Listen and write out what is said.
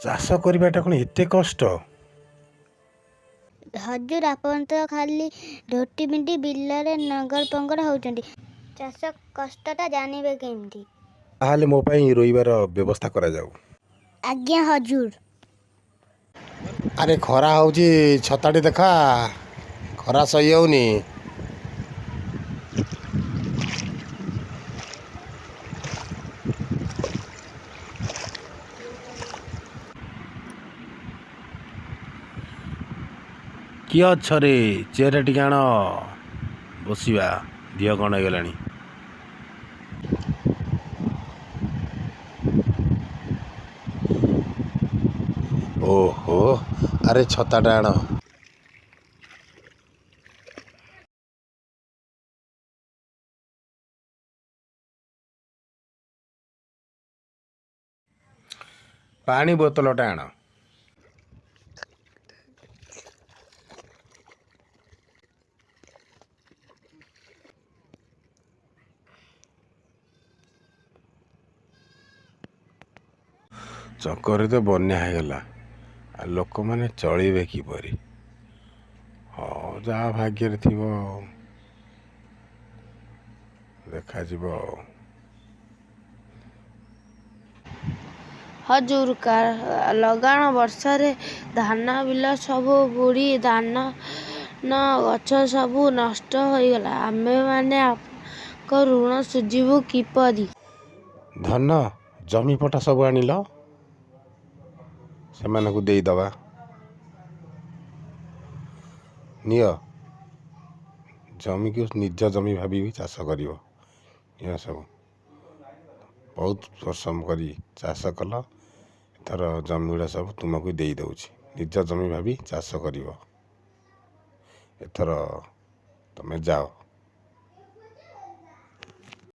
ଚାଷ କରିବାଟା କ'ଣ ଏତେ କଷ୍ଟ? ହଜୁର ଆପଣ ତ ଖାଲି ଝୋଟି ପିଟି ବିଲରେ ନଙ୍ଗଳ ପଙ୍ଗଳ ହେଉଛନ୍ତି, ଚାଷ କଷ୍ଟଟା ଜାଣିବେ କେମିତି? ତାହେଲେ ମୋ ପାଇଁ ରହିବାର ବ୍ୟବସ୍ଥା କରାଯାଉ। ଆଜ୍ଞା ହଜୁର। ଆରେ ଖରା ହେଉଛି, ଛତାଟି ଦେଖା, ଖରା ସହି ହେଉନି। କିଏ ଅଛରେ? ଚେୟାର ଟିକେ ଆଣ, ବସିବା। ଦିହ କ'ଣ ହେଇଗଲାଣି? ଓହୋ, ଆରେ ଛତାଟା ଆଣ। ପାଣି ବୋତଲଟା ଆଣ। ଚକରେ ତ ବନ୍ୟା ହେଇଗଲା, ଆଉ ଲୋକମାନେ ଚଳିବେ କିପରି? ହଉ, ଯାହା ଭାଗ୍ୟରେ ଥିବ ଦେଖାଯିବ ଆଉ। ହଜୁର, ଲଗାଣ ବର୍ଷାରେ ଧାନ ବିଲ ସବୁ ବୁଡ଼ି ଧାନ ଗଛ ସବୁ ନଷ୍ଟ ହୋଇଗଲା। ଆମେମାନେ ଆପଣଙ୍କ ଋଣ ଶୁଝିବୁ କିପରି? ଧନ ଜମିପଟା ସବୁ ଆଣିଲ, ସେମାନଙ୍କୁ ଦେଇଦବା। ନିଅ, ଜମିକୁ ନିଜ ଜମି ଭାବିବି ଚାଷ କରିବ। ନିଅ ସବୁ, ବହୁତ ପରିଶ୍ରମ କରି ଚାଷ କଲ, ଏଥର ଜମିଗୁଡ଼ା ସବୁ ତୁମକୁ ଦେଇ ଦେଉଛି। ନିଜ ଜମି ଭାବି ଚାଷ କରିବ। ଏଥର ତମେ ଯାଅ।